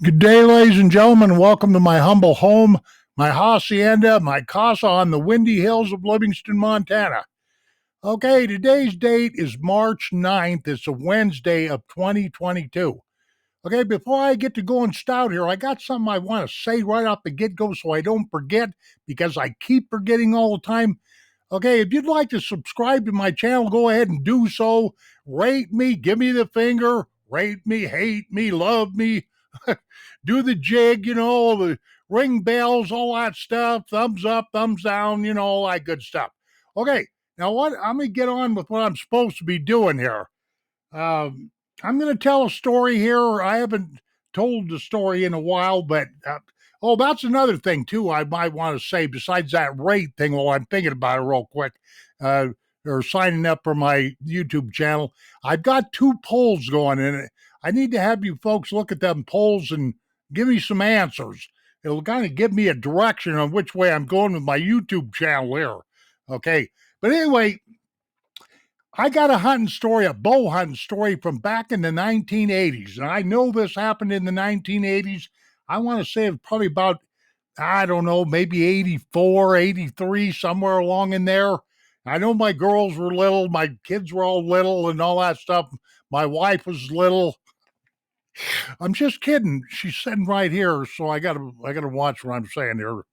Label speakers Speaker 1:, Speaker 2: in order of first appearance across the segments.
Speaker 1: Good day, ladies and gentlemen. Welcome to my humble home, my hacienda, my casa on the windy hills of Livingston, Montana. Okay, today's date is March 9th. It's a Wednesday of 2022. Okay, before I get to going stout here, I got something I want to say right off the get go so I don't forget because I keep forgetting all the time. Okay, if you'd like to subscribe to my channel, go ahead and do so. Rate me, give me the finger, rate me, hate me, love me, do the jig, the ring bells, all that stuff, thumbs up, thumbs down, all that good stuff. Okay, now what I'm gonna get on with what I'm supposed to be doing here. Um, I'm gonna tell a story here. I haven't told the story in a while, but oh, that's another thing too. I might want to say besides that rate thing. While I'm thinking about it, real quick. Uh, or signing up for my YouTube channel. I've got two polls going in it. I need to have you folks look at them polls and give me some answers. It'll kind of give me a direction on which way I'm going with my YouTube channel here. Okay. But anyway, I got a hunting story, a bow hunting story from back in the 1980s. And I know this happened in the 1980s. I want to say it's probably about, I don't know, maybe 84, 83, somewhere along in there. I know my girls were little, my kids were all little and all that stuff. My wife was little. I'm just kidding. She's sitting right here, so I gotta watch what I'm saying here.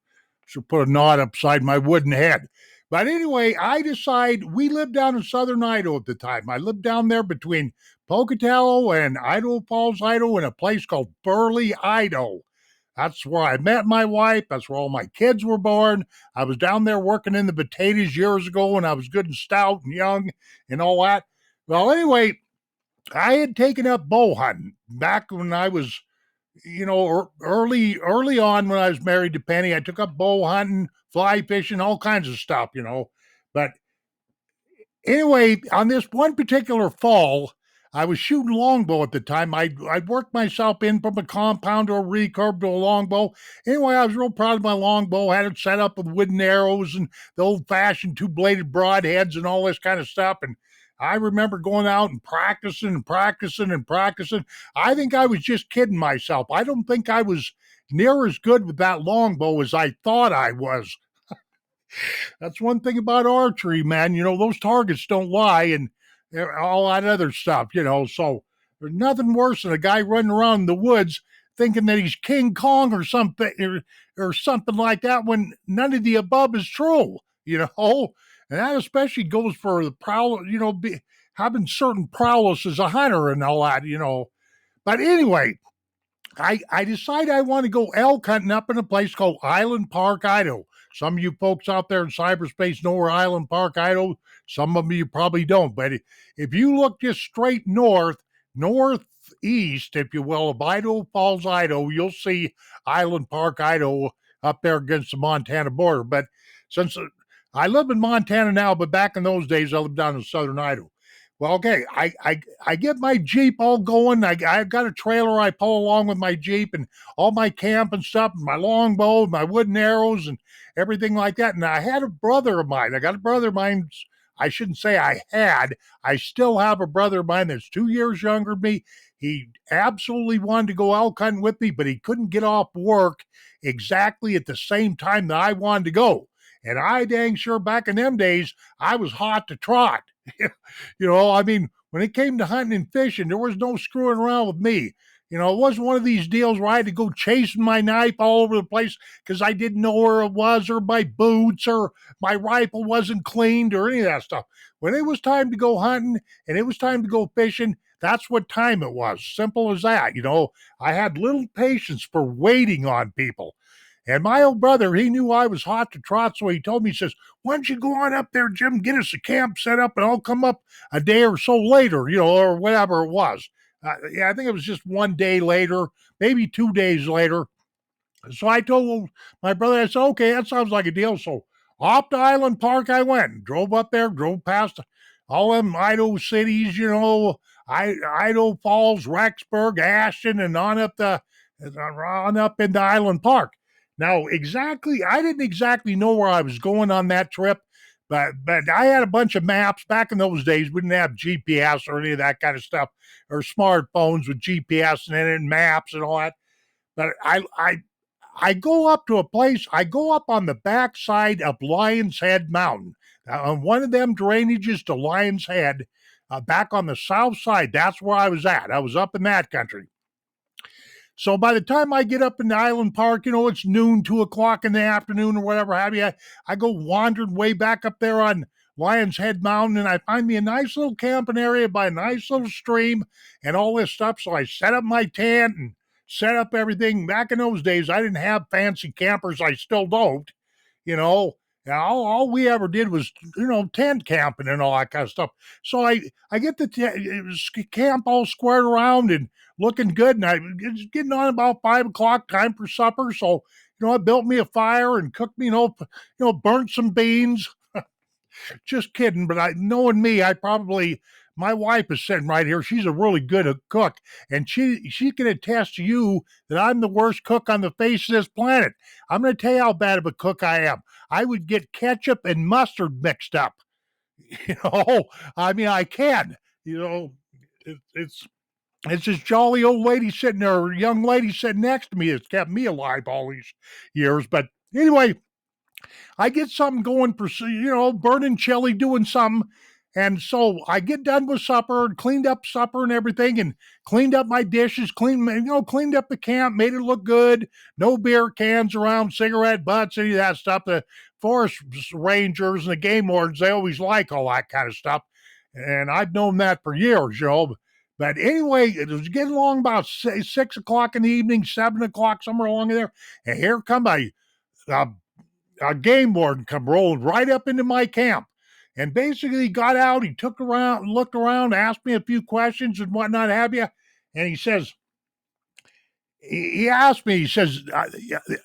Speaker 1: She'll put a knot upside my wooden head. But anyway, I decide we lived down in southern Idaho at the time. I lived down there between Pocatello and Idaho Falls, Idaho, in a place called Burley, Idaho. That's where I met my wife. That's where all my kids were born. I was down there working in the potatoes years ago when I was good and stout and young and all that. Well, anyway, I had taken up bow hunting back when I was, early on when I was married to Penny. I took up bow hunting, fly fishing, all kinds of stuff. But anyway, on this one particular fall, I was shooting longbow at the time. I'd worked myself in from a compound to a recurve to a longbow. Anyway, I was real proud of my longbow. Had it set up with wooden arrows and the old-fashioned two-bladed broadheads and all this kind of stuff. And I remember going out and practicing and practicing and practicing. I think I was just kidding myself. I don't think I was near as good with that longbow as I thought I was. That's one thing about archery, man. Those targets don't lie and all that other stuff. So there's nothing worse than a guy running around in the woods thinking that he's King Kong or something like that when none of the above is true. And that especially goes for the having certain prowess as a hunter and all that. But anyway, I decide I want to go elk hunting up in a place called Island Park, Idaho. Some of you folks out there in cyberspace know where Island Park, Idaho. Some of you probably don't. But if you look just straight northeast, if you will, of Idaho Falls, Idaho, you'll see Island Park, Idaho up there against the Montana border. But since I live in Montana now, but back in those days, I lived down in southern Idaho. Well, okay, I get my Jeep all going. I've got a trailer I pull along with my Jeep and all my camp and stuff, and my longbow, my wooden arrows, and everything like that. And I had a brother of mine. I got a brother of mine. I shouldn't say I had. I still have a brother of mine that's 2 years younger than me. He absolutely wanted to go elk hunting with me, but he couldn't get off work exactly at the same time that I wanted to go. And I dang sure back in them days, I was hot to trot. I mean, when it came to hunting and fishing, there was no screwing around with me. It wasn't one of these deals where I had to go chasing my knife all over the place because I didn't know where it was, or my boots, or my rifle wasn't cleaned, or any of that stuff. When it was time to go hunting and it was time to go fishing, that's what time it was. Simple as that. I had little patience for waiting on people. And my old brother, he knew I was hot to trot, so he told me, he says, why don't you go on up there, Jim, get us a camp set up, and I'll come up a day or so later, or whatever it was. Yeah, I think it was just one day later, maybe 2 days later. So I told my brother, I said, okay, that sounds like a deal. So off to Island Park I went, drove up there, drove past all them Idaho cities, Idaho Falls, Rexburg, Ashton, and on up into Island Park. Now, I didn't exactly know where I was going on that trip, but I had a bunch of maps. Back in those days, we didn't have GPS or any of that kind of stuff, or smartphones with GPS in it and maps and all that. But I go up to a place. I go up on the backside of Lion's Head Mountain. On one of them drainages to Lion's Head, back on the south side. That's where I was at. I was up in that country. So by the time I get up in the Island Park, it's noon, 2 o'clock in the afternoon, or whatever have you. I go wandering way back up there on Lion's Head Mountain, and I find me a nice little camping area by a nice little stream and all this stuff. So I set up my tent and set up everything. Back in those days, I didn't have fancy campers. I still don't, you know. All we ever did was, tent camping and all that kind of stuff. So I get the camp all squared around and looking good, and it's getting on about 5 o'clock, time for supper. So, I built me a fire and cooked me, burnt some beans. Just kidding, but knowing me, my wife is sitting right here. She's a really good cook, and she can attest to you that I'm the worst cook on the face of this planet. I'm going to tell you how bad of a cook I am. I would get ketchup and mustard mixed up. I mean, I can. It's this jolly old lady sitting there, or young lady sitting next to me that's kept me alive all these years. But anyway, I get something going for, burning chili, doing something. And so I get done with supper and cleaned up supper and everything, and cleaned up my dishes, cleaned up the camp, made it look good. No beer cans around, cigarette butts, any of that stuff. The forest rangers and the game wardens, they always like all that kind of stuff. And I've known that for years, But anyway, it was getting along about 6 o'clock in the evening, 7 o'clock, somewhere along there. And here come a game warden come rolling right up into my camp. And basically he got out, he looked around, asked me a few questions and whatnot have you. And he asked me, he says,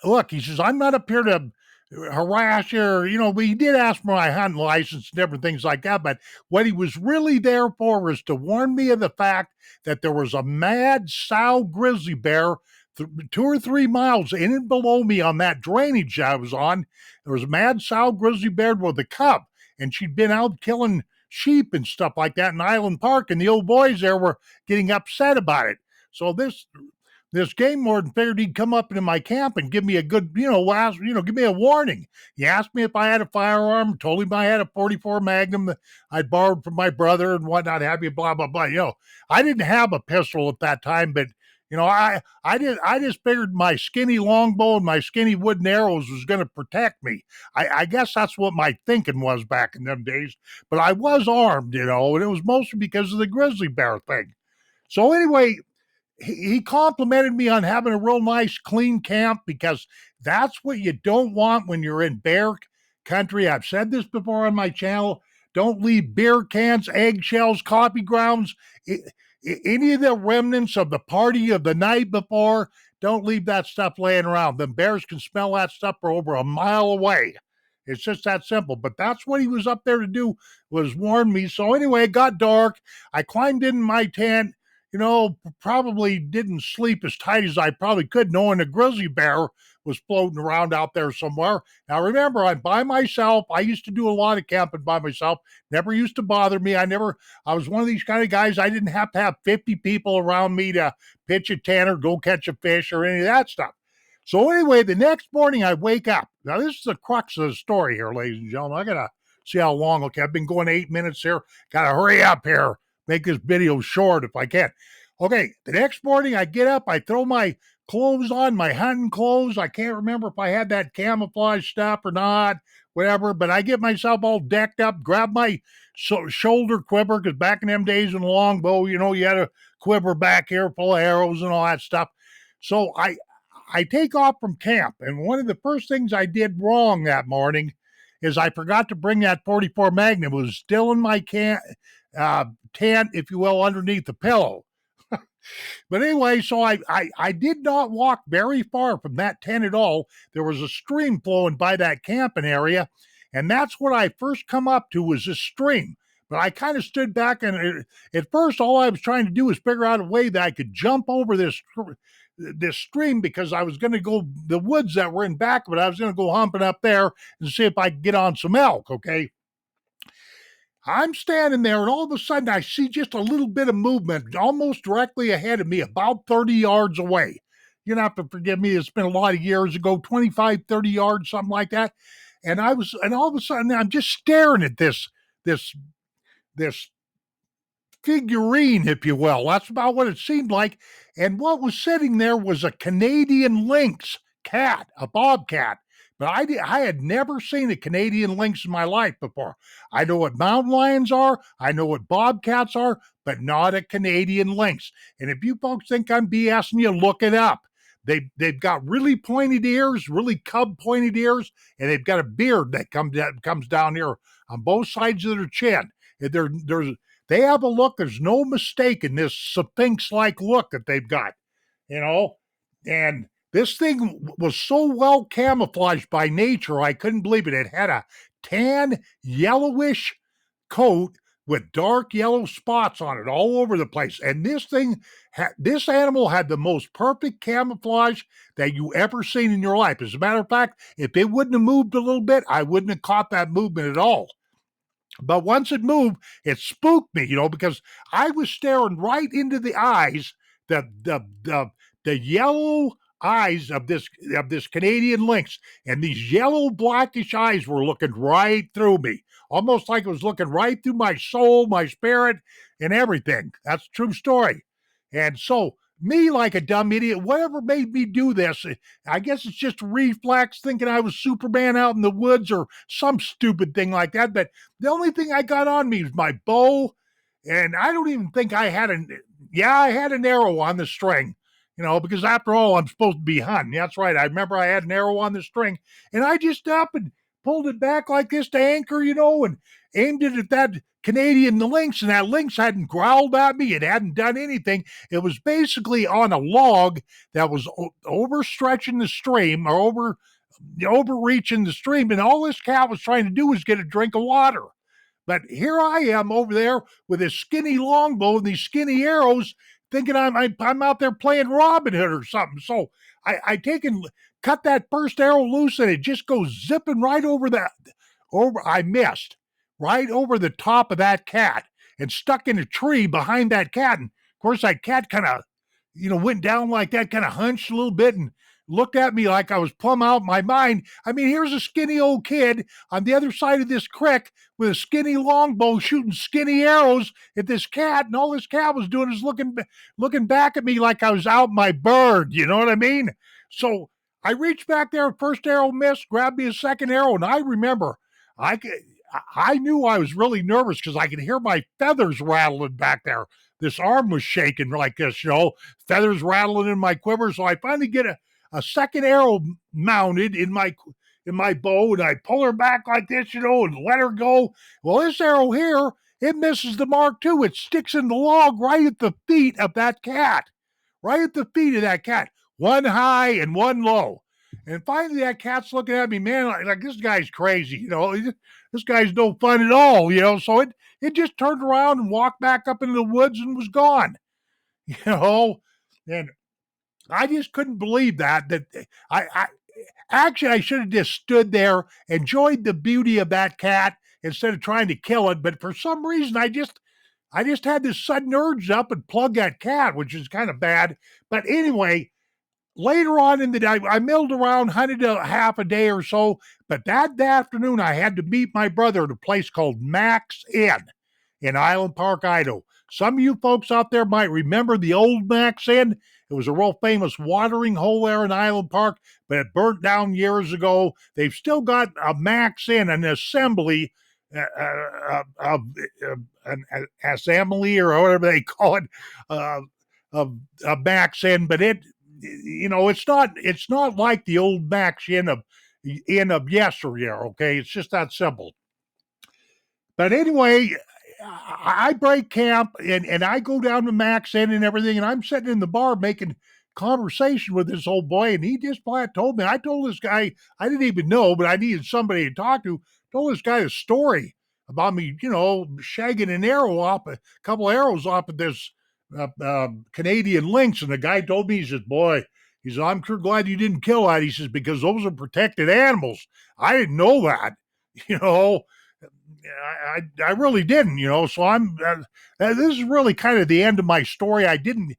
Speaker 1: look, he says, I'm not up here to harass you, but he did ask for my hunting license and different things like that. But what he was really there for was to warn me of the fact that there was a mad sow grizzly bear 2 or 3 miles in and below me on that drainage I was on. There was a mad sow grizzly bear with a cub, and she'd been out killing sheep and stuff like that in Island Park, and the old boys there were getting upset about it. So this game warden figured he'd come up into my camp and give me a good, give me a warning. He asked me if I had a firearm, told him I had a 44 Magnum that I'd borrowed from my brother and whatnot have you, blah, blah, blah. I didn't have a pistol at that time, but I just figured my skinny longbow and my skinny wooden arrows was going to protect me. I guess that's what my thinking was back in them days. But I was armed, and it was mostly because of the grizzly bear thing. So anyway, he complimented me on having a real nice, clean camp, because that's what you don't want when you're in bear country. I've said this before on my channel. Don't leave beer cans, eggshells, coffee grounds, any of the remnants of the party of the night before. Don't leave that stuff laying around. The bears can smell that stuff for over a mile away. It's just that simple. But that's what he was up there to do, was warn me. So anyway, it got dark. I climbed in my tent. Probably didn't sleep as tight as I probably could, knowing a grizzly bear was floating around out there somewhere. Now, remember, I'm by myself. I used to do a lot of camping by myself. Never used to bother me. I was one of these kind of guys. I didn't have to have 50 people around me to pitch a tent or go catch a fish or any of that stuff. So anyway, the next morning I wake up. Now, this is the crux of the story here, ladies and gentlemen. I got to see how long. Okay, I've been going 8 minutes here. Got to hurry up here. Make this video short if I can. Okay, the next morning I get up, I throw my clothes on, my hunting clothes. I can't remember if I had that camouflage stuff or not, whatever, but I get myself all decked up, grab my shoulder quiver, because back in them days in the longbow, you had a quiver back here full of arrows and all that stuff. So I take off from camp, and one of the first things I did wrong that morning is I forgot to bring that 44 Magnum. It was still in my tent, if you will, underneath the pillow. But anyway, so I did not walk very far from that tent at all. There was a stream flowing by that camping area, and that's what I first come up to, was this stream. But I kind of stood back, and at first all I was trying to do was figure out a way that I could jump over this stream, because I was going to go, the woods that were in back of it, I was going to go humping up there and see if I could get on some elk, okay? I'm standing there, and all of a sudden I see just a little bit of movement almost directly ahead of me, about 30 yards away. You're gonna have to forgive me. It's been a lot of years ago, 25, 30 yards, something like that. And all of a sudden I'm just staring at this this figurine, if you will. That's about what it seemed like. And what was sitting there was a Canadian lynx cat, a bobcat. But I had never seen a Canadian lynx in my life before. I know what mountain lions are, I know what bobcats are, but not a Canadian lynx. And if you folks think I'm BSing you, look it up. They've got really pointed ears, really cub pointed ears, and they've got a beard that comes down here on both sides of their chin. They have a look. There's no mistake in this Sphinx-like look that they've got, you know. And this thing was so well camouflaged by nature, I couldn't believe it. It had a tan, yellowish coat with dark yellow spots on it all over the place. And this animal had the most perfect camouflage that you ever seen in your life. As a matter of fact, if it wouldn't have moved a little bit, I wouldn't have caught that movement at all. But once it moved, it spooked me, because I was staring right into the eyes, the yellow eyes of this Canadian lynx, and these yellow blackish eyes were looking right through me, almost like it was looking right through my soul, my spirit, and everything. That's a true story. And so me, like a dumb idiot, whatever made me do this, I guess it's just reflex, thinking I was Superman out in the woods or some stupid thing like that. But the only thing I got on me was my bow, and I don't even think I had I had an arrow on the string, because after all, I'm supposed to be hunting. That's right. I remember I had an arrow on the string, and I just up and pulled it back like this to anchor, and aimed it at that Canadian lynx, and that lynx hadn't growled at me. It hadn't done anything. It was basically on a log that was overstretching the stream, or overreaching the stream, and all this cat was trying to do was get a drink of water. But here I am over there with a skinny longbow and these skinny arrows, thinking I'm out there playing Robin Hood or something. So I take and cut that first arrow loose, and it just goes zipping right over I missed right over the top of that cat and stuck in a tree behind that cat. And of course, that cat kind of, went down like that, kind of hunched a little bit and looked at me like I was plumb out my mind. I mean, here's a skinny old kid on the other side of this creek with a skinny longbow shooting skinny arrows at this cat, and all this cat was doing is looking back at me like I was out my bird. You know what I mean? So I reached back there, first arrow missed, grabbed me a second arrow, and I remember I knew I was really nervous because I could hear my feathers rattling back there. This arm was shaking like this, feathers rattling in my quiver. So I finally get a second arrow mounted in my bow, and I pull her back like this, and let her go. Well, this arrow here, it misses the mark too. It sticks in the log right at the feet of that cat. Right at the feet of that cat. One high and one low. And finally that cat's looking at me, man, like this guy's crazy, this guy's no fun at all, So it just turned around and walked back up into the woods and was gone, And I just couldn't believe that I actually I should have just stood there, enjoyed the beauty of that cat instead of trying to kill it. But for some reason, I just had this sudden urge up and plug that cat, which is kind of bad. But anyway, later on in the day, I milled around, hunted a half a day or so. But that afternoon, I had to meet my brother at a place called Mac's Inn in Island Park, Idaho. Some of you folks out there might remember the old Mac's Inn. It was a real famous watering hole there in Island Park, but it burnt down years ago. They've still got a Mac's Inn, an assembly, an assembly or whatever they call it, of Mac's Inn, but it's not like the old Mac's Inn of yesteryear. Okay, it's just that simple. But anyway, I break camp and I go down to Mac's Inn and everything, and I'm sitting in the bar making conversation with this old boy, and he just flat told me. I told this guy I didn't even know, but I needed somebody to talk to. Told this guy a story about me, shagging an arrow off, a couple arrows off of this Canadian lynx, and the guy told me, he says, "Boy," he says, "I'm sure glad you didn't kill that." He says, "Because those are protected animals." I didn't know that, I really didn't, So I'm. This is really kind of the end of my story. I didn't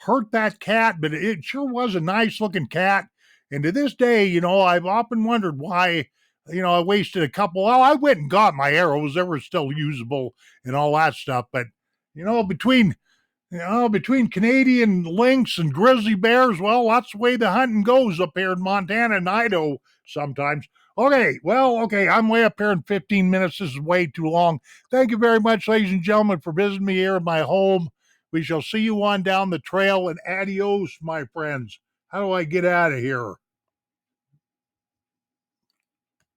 Speaker 1: hurt that cat, but it sure was a nice looking cat. And to this day, I've often wondered why, I wasted a couple. Well, I went and got my arrows. They were still usable and all that stuff. But, you know, between between Canadian lynx and grizzly bears, well, that's the way the hunting goes up here in Montana and Idaho sometimes. Okay, I'm way up here in 15 minutes. This is way too long. Thank you very much, ladies and gentlemen, for visiting me here in my home. We shall see you on down the trail, and adios, my friends. How do I get out of here?